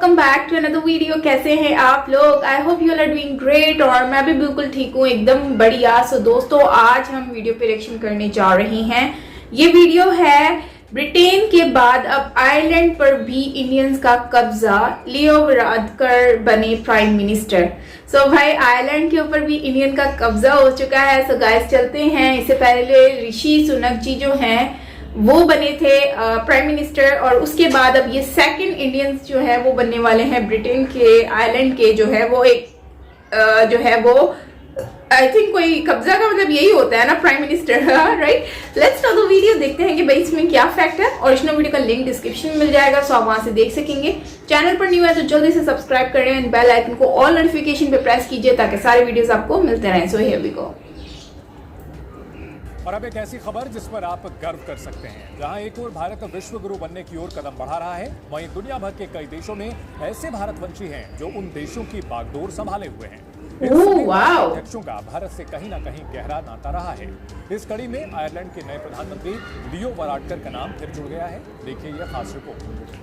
Welcome back to another video. कैसे हैं आप लोग? I hope you are doing great और मैं भी बिल्कुल ठीक हूँ, एकदम बढ़िया। सो दोस्तों, आज हम वीडियो पे रिएक्शन करने जा रहे हैं। ये वीडियो है ब्रिटेन के बाद अब आयरलैंड पर भी इंडियंस का कब्जा, लियो वराडकर बने प्राइम मिनिस्टर। सो भाई, आयरलैंड के ऊपर भी इंडियन का कब्जा हो चुका है। सो गाइस, चलते हैं। इससे पहले ऋषि सुनक जी जो हैं वो बने थे प्राइम मिनिस्टर, और उसके बाद अब ये सेकंड इंडियंस जो है वो बनने वाले हैं ब्रिटेन के। आयरलैंड के जो है वो एक जो है वो आई थिंक कोई कब्जा का मतलब यही होता है ना, prime minister, right. Let's start the video. देखते हैं कि भाई इसमें क्या फैक्ट है। ओरिजिनल वीडियो का लिंक डिस्क्रिप्शन में मिल जाएगा, सो आप वहां से देख सकेंगे। चैनल पर न्यू है तो जल्दी से सब्सक्राइब करें एंड बेल आइकन को ऑल नोटिफिकेशन पे प्रेस कीजिए ताकि सारे वीडियोस आपको मिलते रहें। So here we go. और अब एक ऐसी खबर जिस पर आप गर्व कर सकते हैं। जहां एक ओर भारत विश्व गुरु बनने की ओर कदम बढ़ा रहा है, वहीं दुनिया भर के कई देशों में ऐसे भारतवंशी हैं जो उन देशों की बागडोर संभाले हुए हैं। अध्यक्षों का भारत से कहीं ना कहीं गहरा नाता रहा है। इस कड़ी में आयरलैंड के नए प्रधानमंत्री लियो वराडकर का नाम फिर जुड़ गया है। देखिए यह खास रिपोर्ट।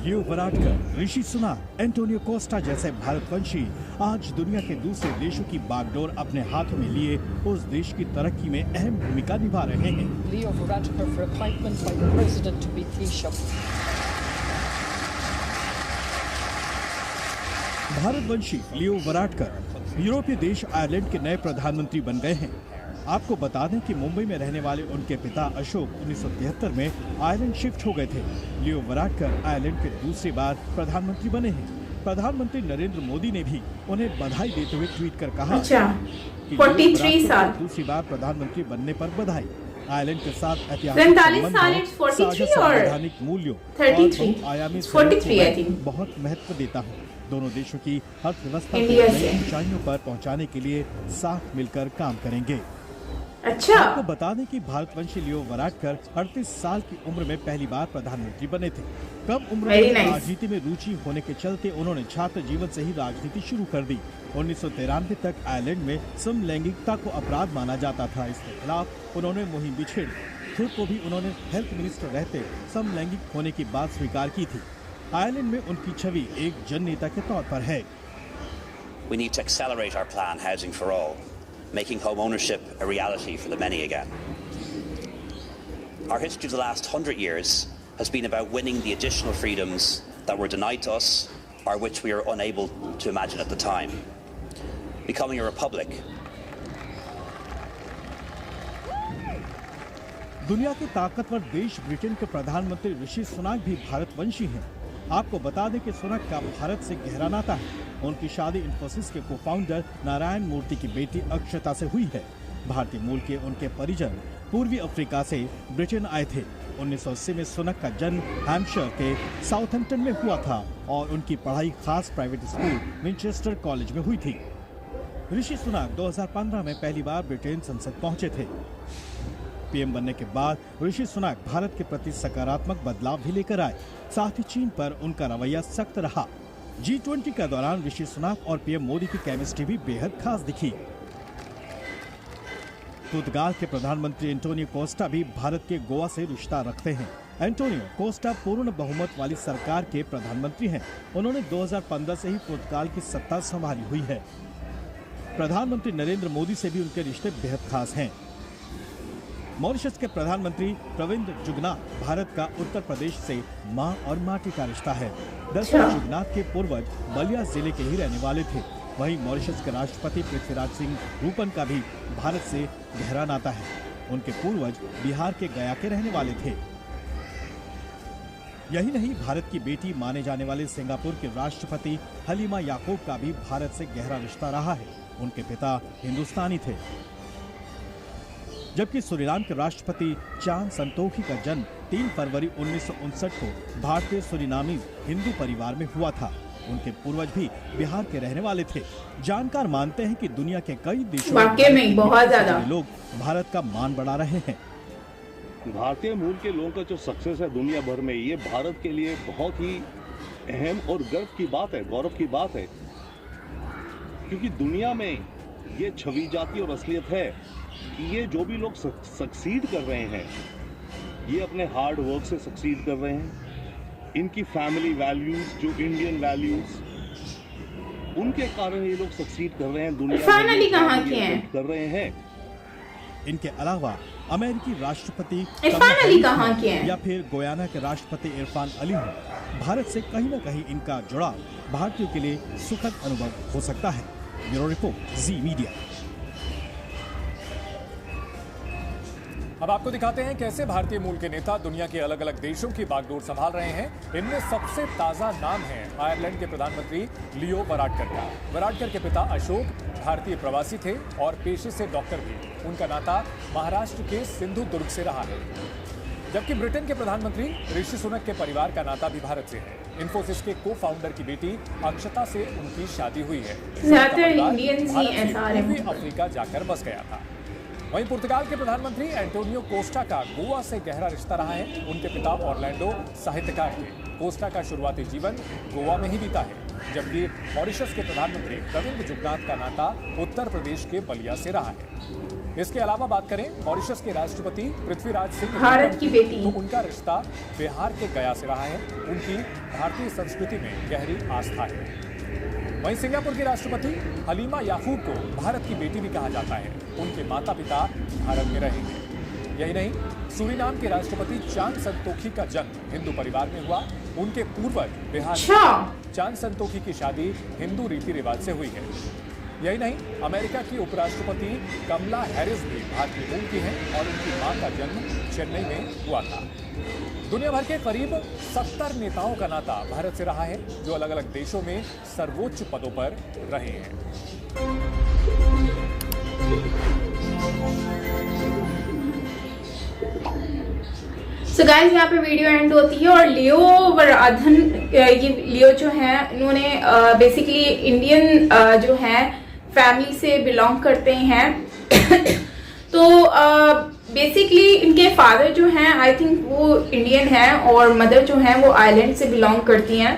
लियो वराडकर, ऋषि सुनक, एंटोनियो कोस्टा जैसे भारतवंशी आज दुनिया के दूसरे देशों की बागडोर अपने हाथों में लिए उस देश की तरक्की में अहम भूमिका निभा रहे हैं। Leo Varadkar for appointment by the President to be Taoiseach. भारतवंशी लियो वराडकर यूरोपीय देश आयरलैंड के नए प्रधानमंत्री बन गए हैं। आपको बता दें कि मुंबई में रहने वाले उनके पिता अशोक 1973 में आयरलैंड शिफ्ट हो गए थे। लियो वराडकर आयरलैंड के दूसरी बार प्रधानमंत्री बने हैं। प्रधानमंत्री नरेंद्र मोदी ने भी उन्हें बधाई देते हुए ट्वीट कर कहा कि 43 साल दूसरी बार प्रधानमंत्री बनने पर बधाई। आयरलैंड के साथ 43 संवैधानिक मूल्यों और आयामी बहुत महत्व देता हूँ। दोनों देशों की अर्थव्यवस्था को नई ऊंचाइयों पर पहुंचाने के लिए साथ मिलकर काम करेंगे। अच्छा, आपको बता दें कि भारतवंशी लियो वराडकर 38 साल की उम्र में पहली बार प्रधानमंत्री बने थे। कम उम्र में राजनीति में रुचि होने के चलते उन्होंने छात्र जीवन से ही राजनीति शुरू कर दी। 1993 तक आयरलैंड में समलैंगिकता को अपराध माना जाता था। इसके खिलाफ उन्होंने मुहिम भी छेड़ी। खुद को भी उन्होंने हेल्थ मिनिस्टर रहते समलैंगिक होने की बात स्वीकार की थी। आयरलैंड में उनकी छवि एक जन नेता के तौर पर है। We need to accelerate our plan, Housing for All, making home ownership a reality for the many again. Our history of the last 100 years has been about winning the additional freedoms that were denied to us or which we were unable to imagine at the time. Becoming a republic. दुनिया के ताकतवर देश Britain के प्रधानमंत्री ऋषि सुनक भी भारतवंशी हैं। आपको बता दें कि सुनक का भारत से गहरा नाता है। उनकी शादी इन्फोसिस के को-फाउंडर नारायण मूर्ति की बेटी अक्षता से हुई है। भारतीय मूल के उनके परिजन पूर्वी अफ्रीका से ब्रिटेन आए थे। 1980 में सुनक का जन्म हैम्पशायर के साउथहैम्पटन में हुआ था और उनकी पढ़ाई खास प्राइवेट स्कूल विंचेस्टर कॉलेज में हुई थी। ऋषि सुनक 2015 में पहली बार ब्रिटेन संसद पहुंचे थे। पीएम बनने के बाद ऋषि सुनक भारत के प्रति सकारात्मक बदलाव भी लेकर आए। साथ ही चीन पर उनका रवैया सख्त रहा। G20 के दौरान ऋषि सुनक और पीएम मोदी की केमिस्ट्री भी बेहद खास दिखी। पुर्तगाल के प्रधानमंत्री एंटोनियो कोस्टा भी भारत के गोवा से रिश्ता रखते हैं। एंटोनियो कोस्टा पूर्ण बहुमत वाली सरकार के प्रधानमंत्री हैं। उन्होंने 2015 से ही पुर्तगाल की सत्ता संभाली हुई है। प्रधानमंत्री नरेंद्र मोदी से भी उनके रिश्ते बेहद खास हैं। मॉरिशस के प्रधानमंत्री प्रविंद जुगनाथ भारत का उत्तर प्रदेश से मां और माटी का रिश्ता है। दरअसल जुगनाथ के पूर्वज बलिया जिले के ही रहने वाले थे। वहीं मॉरिशस के राष्ट्रपति पृथ्वीराज सिंह रूपन का भी भारत से गहरा नाता है। उनके पूर्वज बिहार के गया के रहने वाले थे। यही नहीं, भारत की बेटी माने जाने वाले सिंगापुर के राष्ट्रपति हलीमा याकूब का भी भारत से गहरा रिश्ता रहा है। उनके पिता हिंदुस्तानी थे। जबकि सूरीनाम के राष्ट्रपति चान संतोखी का जन्म 3 फरवरी 1959 को भारतीय सूरीनामी हिंदू परिवार में हुआ था। उनके पूर्वज भी बिहार के रहने वाले थे। जानकार मानते हैं कि दुनिया के कई देशों में बहुत ज्यादा लोग भारत का मान बढ़ा रहे हैं। भारतीय मूल के लोगों का जो सक्सेस है दुनिया भर में, ये भारत के लिए बहुत ही अहम और गर्व की बात है, गौरव की बात है, क्योंकि दुनिया में ये छवि जाती और असलियत है कि ये जो भी लोग सक्सीड कर रहे हैं, ये अपने हार्ड वर्क से सक्सीड कर रहे हैं। इनकी फैमिली वैल्यूज, जो इंडियन वैल्यूज, उनके कारण ये लोग सक्सीड कर रहे हैं, दुनिया फाइनली कहाँ के हैं कर रहे हैं। इनके अलावा अमेरिकी राष्ट्रपति फाइनली कहाँ के हैं या फिर गोयाना के राष्ट्रपति इरफान अली हो, भारत से कहीं न कहीं इनका जुड़ाव भारतीयों के लिए सुखद अनुभव हो सकता है। ब्यूरो रिपोर्ट, जी मीडिया। अब आपको दिखाते हैं कैसे भारतीय मूल के नेता दुनिया के अलग अलग देशों की बागडोर संभाल रहे हैं। इनमें सबसे ताजा नाम है आयरलैंड के प्रधानमंत्री लियो वराडकर का। वराडकर के पिता अशोक भारतीय प्रवासी थे और पेशे से डॉक्टर भी। उनका नाता महाराष्ट्र के सिंधु दुर्ग से रहा है। जबकि ब्रिटेन के प्रधानमंत्री ऋषि सुनक के परिवार का नाता भी भारत से है। इन्फोसिस के को फाउंडर की बेटी अक्षता से उनकी शादी हुई है। ज्यादातर इंडियंस ही ऐसा आ रहे हैं। अफ्रीका जाकर बस गया था। वहीं पुर्तगाल के प्रधानमंत्री एंटोनियो कोस्टा का गोवा से गहरा रिश्ता रहा है। उनके पिता ऑरलैंडो साहित्यकार थे। कोस्टा का शुरुआती जीवन गोवा में ही बीता है। जबकि मॉरिशस के प्रधानमंत्री प्रविंद जुगनाथ का नाता उत्तर प्रदेश के बलिया से रहा है। इसके अलावा बात करें मॉरिशस के राष्ट्रपति पृथ्वीराज सिंह भारत की बेटी, तो उनका रिश्ता बिहार के गया से रहा है। उनकी भारतीय संस्कृति में गहरी आस्था है। वहीं सिंगापुर की राष्ट्रपति हलीमा याकूब को भारत की बेटी भी कहा जाता है। उनके माता पिता भारत में रहे हैं। यही नहीं, सूरीनाम के राष्ट्रपति चांद संतोखी का जन्म हिंदू परिवार में हुआ। उनके पूर्वज बिहार में। चांद संतोखी की शादी हिंदू रीति रिवाज से हुई है। यही नहीं, अमेरिका की उपराष्ट्रपति कमला हैरिस भी भारतीय मूल की हैं और उनकी मां का जन्म चेन्नई में हुआ था। दुनिया भर के करीब 70 नेताओं का नाता भारत से रहा है, जो अलग अलग देशों में सर्वोच्च पदों पर रहे हैं। सो गाइस, यहाँ पे वीडियो एंड होती है और लियो वराधन, ये लियो जो है, इन्होंने बेसिकली इंडियन जो है फैमिली से बिलोंग करते हैं। तो बेसिकली इनके फादर जो हैं, आई थिंक वो इंडियन है और मदर जो है वो आयरलैंड से बिलोंग करती हैं।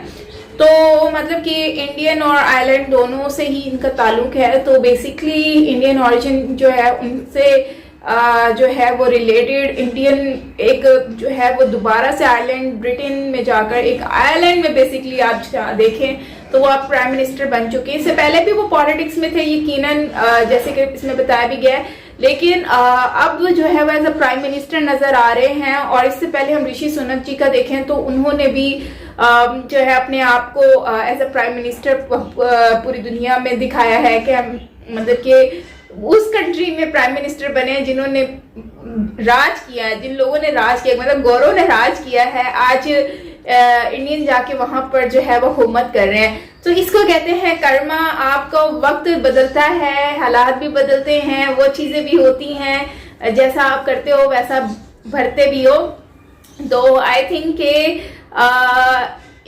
तो मतलब कि इंडियन और आयरलैंड दोनों से ही इनका ताल्लुक है। तो बेसिकली इंडियन ओरिजिन जो है उनसे जो है वो रिलेटेड इंडियन एक जो है वो दोबारा से आयरलैंड ब्रिटेन में जाकर एक आयरलैंड में बेसिकली आप देखें तो वो आप प्राइम मिनिस्टर बन चुके हैं। इससे पहले भी वो पॉलिटिक्स में थे यकीनन, जैसे कि इसमें बताया भी गया है। लेकिन अब जो है वो एज अ प्राइम मिनिस्टर नजर आ रहे हैं। और इससे पहले हम ऋषि सुनक जी का देखें तो उन्होंने भी जो है अपने आप को एज अ प्राइम मिनिस्टर पूरी दुनिया में दिखाया है कि हम मतलब कि उस कंट्री में प्राइम मिनिस्टर बने जिन्होंने राज किया है, जिन लोगों ने राज किया, मतलब गौरव ने राज किया है। आज इंडियन जाके वहां पर जो है वो हुकूमत कर रहे हैं। तो इसको कहते हैं कर्मा। आपका वक्त बदलता है, हालात भी बदलते हैं, वो चीजें भी होती हैं, जैसा आप करते हो वैसा भरते भी हो। तो आई थिंक के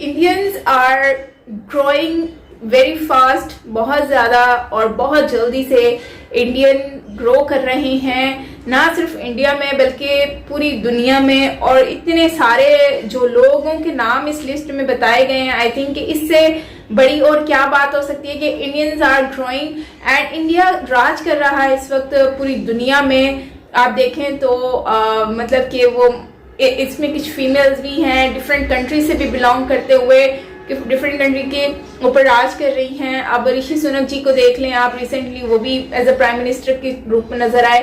Indians are growing very fast, बहुत ज्यादा और बहुत जल्दी से इंडियन ग्रो कर रहे हैं, ना सिर्फ इंडिया में बल्कि पूरी दुनिया में। और इतने सारे जो लोगों के नाम इस लिस्ट में बताए गए हैं, आई थिंक इससे बड़ी और क्या बात हो सकती है कि Indians are growing and India राज कर रहा है इस वक्त पूरी दुनिया में। आप देखें तो मतलब कि वो इसमें कुछ फीमेल्स भी हैं, डिफरेंट कंट्री से भी बिलोंग करते हुए डिफरेंट कंट्री के ऊपर राज कर रही हैं। अब ऋषि सुनक जी को देख लें आप, रिसेंटली वो भी एज अ प्राइम मिनिस्टर के रूप में नजर आए।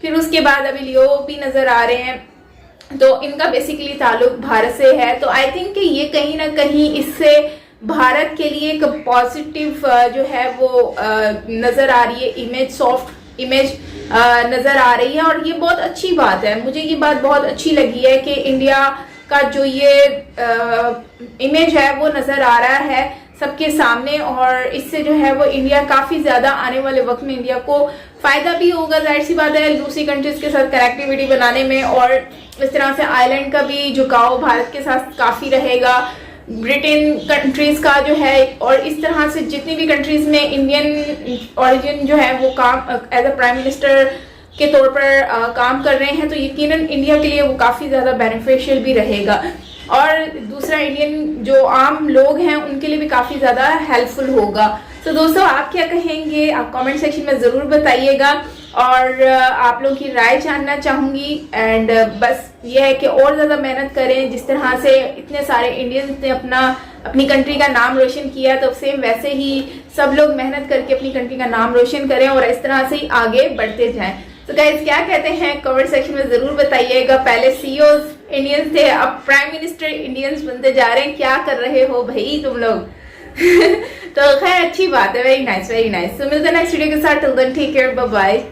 फिर उसके बाद अभी लियो भी नजर आ रहे हैं। तो इनका बेसिकली ताल्लुक भारत से है। तो आई थिंक कि ये कहीं ना कहीं इससे भारत के लिए एक पॉजिटिव जो है वो नजर आ रही है, इमेज, सॉफ्ट इमेज नजर आ रही है। और ये बहुत अच्छी बात है, मुझे ये बात बहुत अच्छी लगी है कि इंडिया का जो ये इमेज है वो नजर आ रहा है सबके सामने। और इससे जो है वो इंडिया काफी ज्यादा आने वाले वक्त में इंडिया को फायदा भी होगा, जाहिर सी बात है, दूसरी कंट्रीज के साथ कनेक्टिविटी बनाने में। और इस तरह से आयरलैंड का भी झुकाव भारत के साथ काफी रहेगा, ब्रिटेन कंट्रीज का जो है। और इस तरह से जितनी भी कंट्रीज में इंडियन ओरिजिन जो है वो काम एज अ प्राइम मिनिस्टर के तौर पर काम कर रहे हैं, तो यकीनन इंडिया के लिए वो काफी ज्यादा बेनिफिशियल भी रहेगा। और दूसरा इंडियन जो आम लोग हैं उनके लिए भी काफ़ी ज़्यादा हेल्पफुल होगा। तो दोस्तों आप क्या कहेंगे, आप कमेंट सेक्शन में ज़रूर बताइएगा और आप लोगों की राय जानना चाहूँगी। एंड बस ये है कि और ज़्यादा मेहनत करें, जिस तरह से इतने सारे इंडियंस ने अपनी कंट्री का नाम रोशन किया, तो सेम वैसे ही सब लोग मेहनत करके अपनी कंट्री का नाम रोशन करें और इस तरह से ही आगे बढ़ते जाएं। तो गाइस क्या कहते हैं कमेंट सेक्शन में ज़रूर बताइएगा। पहले सीईओज इंडियंस थे, अब प्राइम मिनिस्टर इंडियंस बनते जा रहे हैं, क्या कर रहे हो भाई तुम लोग। तो खैर अच्छी बात है, वेरी नाइस वेरी नाइस। तो मिलते हैं नेक्स्ट वीडियो के साथ, till then take care, bye bye.